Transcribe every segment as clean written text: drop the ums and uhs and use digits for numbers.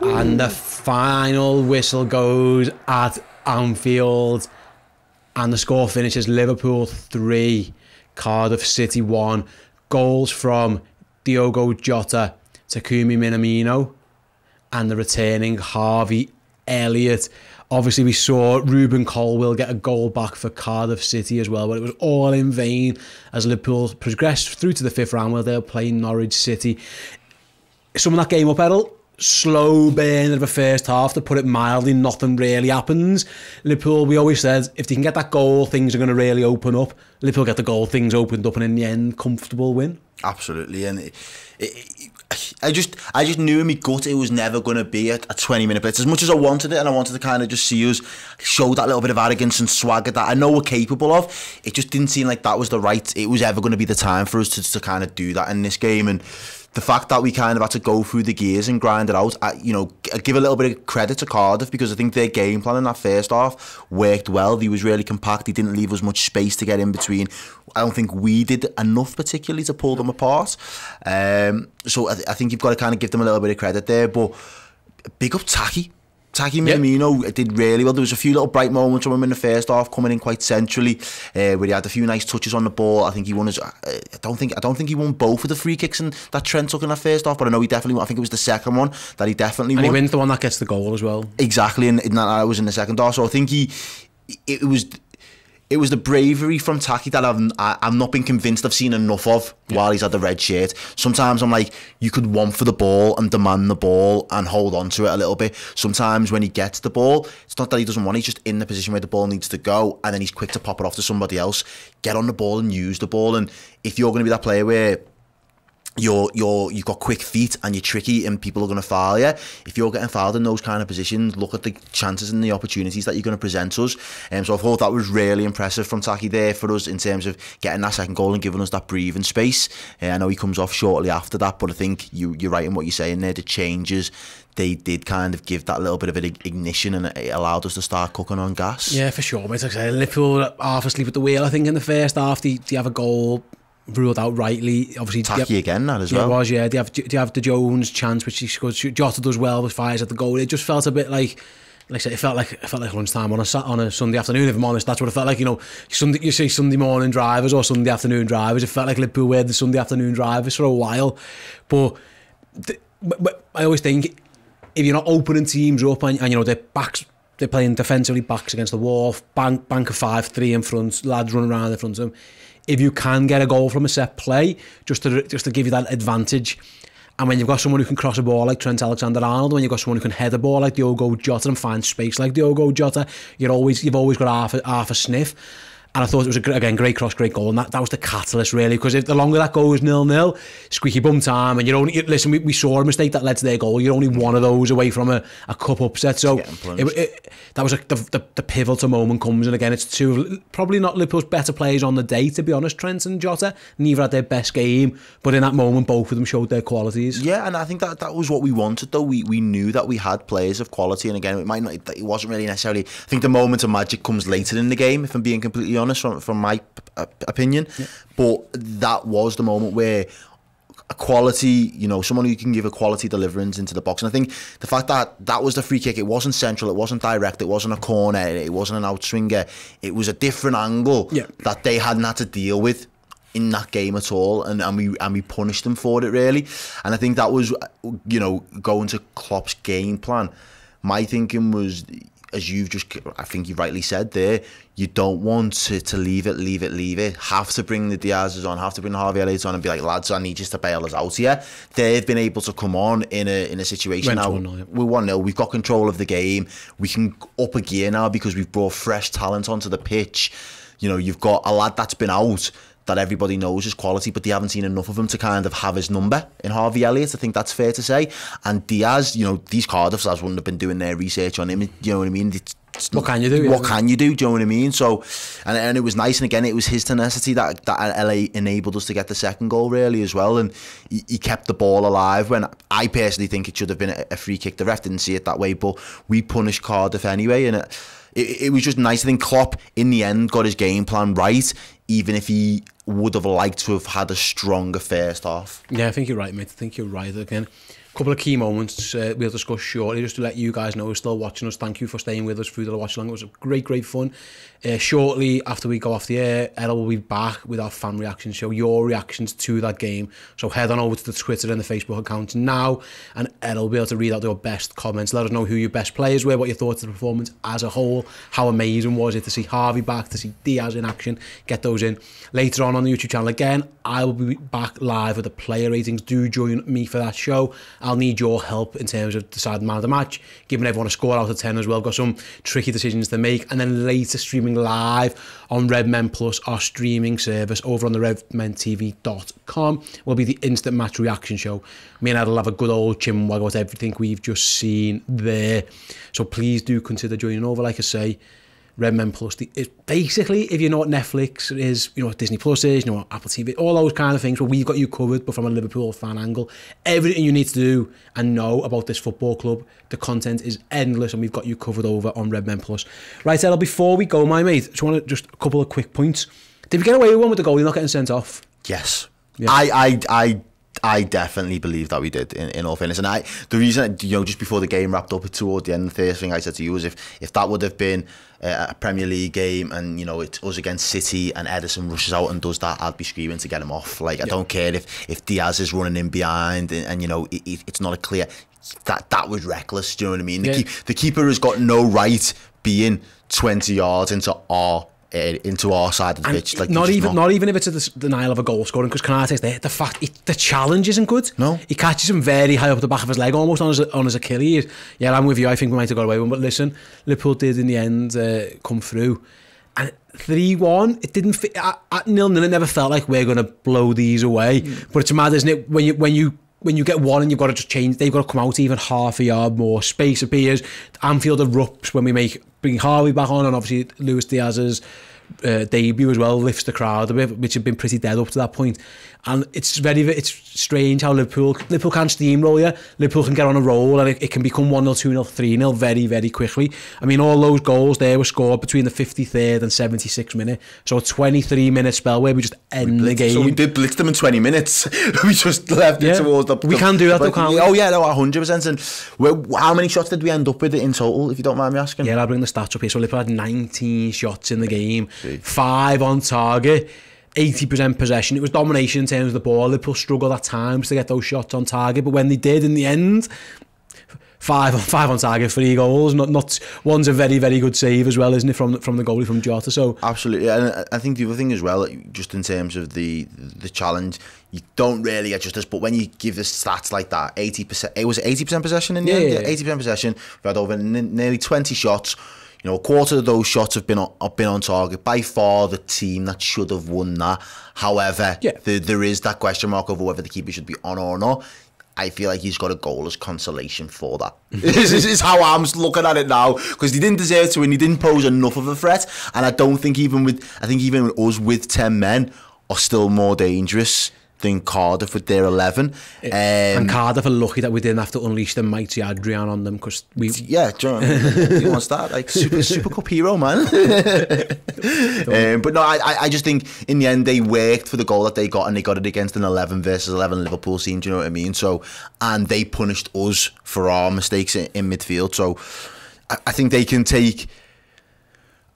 And the final whistle goes at Anfield, and the score finishes Liverpool 3, Cardiff City 1. Goals from Diogo Jota, Takumi Minamino, and the returning Harvey Elliott. Obviously, we saw Ruben Colwill get a goal back for Cardiff City as well, but it was all in vain as Liverpool progressed through to the 5th round where they'll play Norwich City. Summing that game up, Errol, slow burn of the first half, to put it mildly. Nothing really happens. Liverpool, we always said, if they can get that goal, things are going to really open up. Liverpool get the goal, things opened up, and in the end, comfortable win. Absolutely, and I just knew in my gut it was never going to be a 20-minute blitz. As much as I wanted it, and I wanted to kind of just see us show that little bit of arrogance and swagger that I know we're capable of, it just didn't seem like that was it was ever going to be the time for us to kind of do that in this game. And the fact that we kind of had to go through the gears and grind it out, I give a little bit of credit to Cardiff, because I think their game plan in that first half worked well. He was really compact. He didn't leave us much space to get in between. I don't think we did enough particularly to pull them apart. So I think you've got to kind of give them a little bit of credit there. But big up Taki Minamino did really well. There was a few little bright moments from him in the first half, coming in quite centrally, where he had a few nice touches on the ball. I think he won his. I don't think he won both of the free kicks that Trent took in that first half, but I know he definitely won. I think it was the second one that he definitely won. And he wins the one that gets the goal as well. Exactly, and that was in the second half. So I think it was the bravery from Taki that I've not been convinced I've seen enough of while he's had the red shirt. Sometimes I'm like, you could want for the ball and demand the ball and hold on to it a little bit. Sometimes when he gets the ball, it's not that he doesn't want it, he's just in the position where the ball needs to go, and then he's quick to pop it off to somebody else. Get on the ball and use the ball. And if you're going to be that player where you've got quick feet and you're tricky and people are going to foul you, if you're getting fouled in those kind of positions, look at the chances and the opportunities that you're going to present us. So I thought that was really impressive from Taki there for us in terms of getting that second goal and giving us that breathing space. I know he comes off shortly after that, but I think you're right in what you're saying there. The changes, they did kind of give that little bit of an ignition, and it allowed us to start cooking on gas. Yeah, for sure. But like I say, Liverpool half asleep at the wheel, I think, in the first half. They have a goal ruled out rightly. Obviously, Taki again, that as well. It was, yeah. They have the Jones chance, which he scores. Jota does well, but fires at the goal. It just felt a bit like I said, it felt like lunchtime on a Sunday afternoon. If I'm honest, that's what it felt like. You say Sunday morning drivers or Sunday afternoon drivers. It felt like Liverpool were the Sunday afternoon drivers for a while. But I always think, if you're not opening teams up and they're playing defensively backs against the wall, bank of 5-3 in front, lads running around in front of them. If you can get a goal from a set play, just to give you that advantage, and when you've got someone who can cross a ball like Trent Alexander-Arnold, when you've got someone who can head a ball like Diogo Jota and find space like Diogo Jota, you've always got half a sniff. And I thought it was, again, great cross, great goal. And that was the catalyst, really, because if the longer that goes 0-0, squeaky bum time, and we saw a mistake that led to their goal. You're only one of those away from a cup upset. So that was the pivotal moment comes. And again, it's two probably not Liverpool's better players on the day, to be honest, Trent and Jota. Neither had their best game, but in that moment, both of them showed their qualities. Yeah, and I think that was what we wanted, though. We knew that we had players of quality, and again, it wasn't really necessarily. I think the moment of magic comes later in the game, if I'm being completely honest, from my opinion. Yeah. But that was the moment where a quality, someone who can give a quality deliverance into the box. And I think the fact that was the free kick, it wasn't central, it wasn't direct, it wasn't a corner, it wasn't an outswinger, it was a different angle that they hadn't had to deal with in that game at all, and we punished them for it, really. And I think that was, going to Klopp's game plan. My thinking was, as I think you rightly said there, you don't want to leave it. Have to bring the Diaz's on, have to bring the Harvey Elliott's on and be like, lads, I need you to bail us out here. They've been able to come on in a situation now. We're 1-0, we've got control of the game. We can up a gear now because we've brought fresh talent onto the pitch. You've got a lad that's been out that everybody knows is quality, but they haven't seen enough of him to kind of have his number in Harvey Elliott. I think that's fair to say. And Diaz, these Cardiff lads wouldn't have been doing their research on him. You know what I mean? What can you do? What can you do? Do you know what I mean? So, and it was nice. And again, it was his tenacity that LA enabled us to get the second goal, really, as well. And he kept the ball alive when I personally think it should have been a free kick. The ref didn't see it that way, but we punished Cardiff anyway. And it was just nice. I think Klopp, in the end, got his game plan right, even if he would have liked to have had a stronger first half. Yeah, I think you're right, mate. I think you're right. Again, couple of key moments we'll discuss shortly, just to let you guys know who're still watching us. Thank you for staying with us through the watch along. It was a great fun. Shortly after we go off the air, Errol will be back with our fan reaction show, your reactions to that game. So head on over to the Twitter and the Facebook accounts now, and Errol will be able to read out your best comments. Let us know who your best players were, what your thoughts of the performance as a whole, how amazing was it to see Harvey back, to see Diaz in action. Get those in. Later on the YouTube channel again, I will be back live with the player ratings. Do join me for that show. I'll need your help in terms of deciding man of the match, giving everyone a score out of 10 as well. Got some tricky decisions to make, and then later streaming live on Redmen Plus, our streaming service over on the redmentv.com, will be the instant match reaction show. Me and Ed will have a good old chin wag about everything we've just seen there. So please do consider joining over. Like I say, Redmen Plus, basically, if you know what Netflix is, you know what Disney Plus is, you know what Apple TV, all those kind of things, where we've got you covered, but from a Liverpool fan angle. Everything you need to do and know about this football club, the content is endless, and we've got you covered over on Redmen Plus. Right, Errol, before we go, my mate, just a couple of quick points. Did we get away with one with the goal? You're not getting sent off? Yes. Yeah. I definitely believe that we did, in all fairness. And the reason, just before the game wrapped up toward the end, the first thing I said to you was if that would have been a Premier League game and, it's us against City and Ederson rushes out and does that, I'd be screaming to get him off. Like, I don't care if Diaz is running in behind and it's not a clear... That was reckless, do you know what I mean? The keeper has got no right being 20 yards into our side of the pitch. Like, not even if it's a denial of a goal scoring, because Canate's there. The challenge isn't good. No, he catches him very high up the back of his leg, almost on his Achilles. Yeah, I'm with you. I think we might have got away with him, but listen, Liverpool did in the end come through, and 3-1. It didn't fit at 0-0. It never felt like we're going to blow these away. But it's mad, isn't it? When you get one and you've got to just change, they've got to come out even half a yard more. Space appears. Anfield erupts when we bring Harvey back on, and obviously Luis Diaz's debut as well lifts the crowd a bit, which had been pretty dead up to that point. And it's strange how Liverpool can steamroll you. Liverpool can get on a roll, and it can become 1-0, 2-0, 3-0 very, very quickly. I mean, all those goals there were scored between the 53rd and 76th minute. So a 23-minute spell where we just end the game. So we did blitz them in 20 minutes. We just left it towards the... We can do that though, can't we? Oh yeah, no, 100%. And how many shots did we end up with in total, if you don't mind me asking? Yeah, I'll bring the stats up here. So Liverpool had 19 shots in the game, 5 on target, 80% possession. It was domination in terms of the ball. Liverpool struggled at times to get those shots on target, but when they did in the end, 5 on target, 3 goals. Not one's a very, very good save as well, isn't it, from the goalie from Jota? So absolutely. And I think the other thing as well, just in terms of the challenge, you don't really get justice, but when you give the stats like that, 80%, it was 80% possession in the end. Yeah, 80% possession. We've had over nearly 20 shots. A quarter of those shots have been on target. By far the team that should have won that. However, there is that question mark over whether the keeper should be on or not. I feel like he's got a goal as consolation for that. This is how I'm looking at it now, because he didn't deserve to win. He didn't pose enough of a threat, and I think even us with 10 men are still more dangerous than Cardiff with their 11. And Cardiff are lucky that we didn't have to unleash the mighty Adrian on them, because we... Yeah, he wants that. Like, Super Cup hero, man. But no, I just think in the end they worked for the goal that they got, and they got it against an 11 versus 11 Liverpool team, do you know what I mean? So, and they punished us for our mistakes in midfield. So I think they can take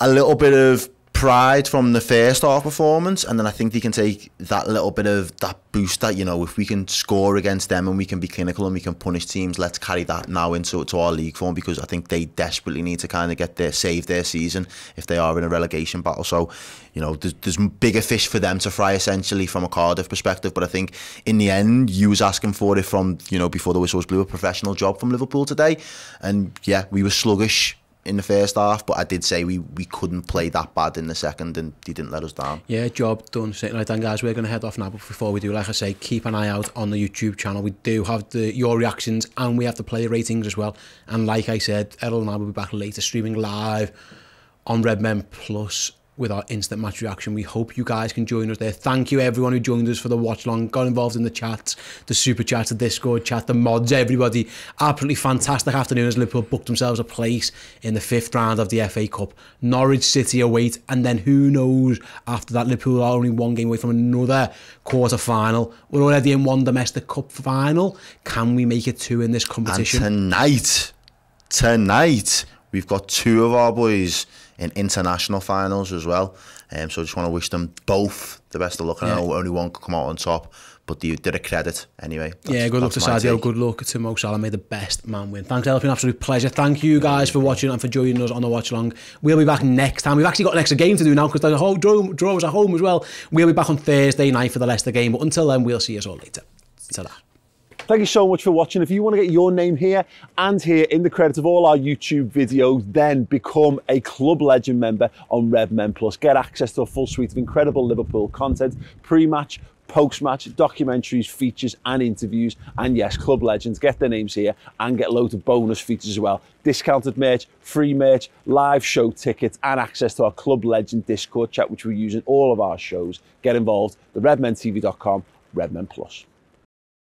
a little bit of pride from the first half performance, and then I think they can take that little bit of that boost that, if we can score against them and we can be clinical and we can punish teams, let's carry that now into our league form, because I think they desperately need to kind of save their season if they are in a relegation battle. So there's bigger fish for them to fry, essentially, from a Cardiff perspective. But I think in the end, you was asking for it from before the whistles blew, a professional job from Liverpool today, and yeah, we were sluggish in the first half, but I did say we couldn't play that bad in the second, and he didn't let us down. Yeah, job done. Right then, guys, we're going to head off now, but before we do, like I say, keep an eye out on the YouTube channel. We do have your reactions, and we have the player ratings as well. And like I said, Errol and I will be back later streaming live on Redmen Plus with our instant match reaction. We hope you guys can join us there. Thank you everyone who joined us for the watch long, got involved in the chats, the super chats, the Discord chat, the mods, everybody. Absolutely fantastic afternoon as Liverpool booked themselves a place in the 5th round of the FA Cup. Norwich City await, and then who knows, after that Liverpool are only one game away from another quarter final. We're already in one domestic cup final. Can we make it 2 in this competition? And tonight we've got 2 of our boys in international finals as well. So I just want to wish them both the best of luck. I know only one could come out on top, but they did a credit anyway. Good luck to Sadio, good luck to Mo Salah. May the best man win. Thanks, Elf. It's been an absolute pleasure. Thank you guys for watching and for joining us on the watch along. We'll be back next time. We've actually got an extra game to do now because the whole draws at home as well. We'll be back on Thursday night for the Leicester game, but until then, we'll see you all later. Ta-da. Thank you so much for watching. If you want to get your name here and here in the credits of all our YouTube videos, then become a Club Legend member on Redmen Plus. Get access to a full suite of incredible Liverpool content, pre-match, post-match, documentaries, features and interviews. And yes, Club Legends, get their names here and get loads of bonus features as well. Discounted merch, free merch, live show tickets and access to our Club Legend Discord chat, which we use in all of our shows. Get involved, the redmentv.com, Redmen Plus.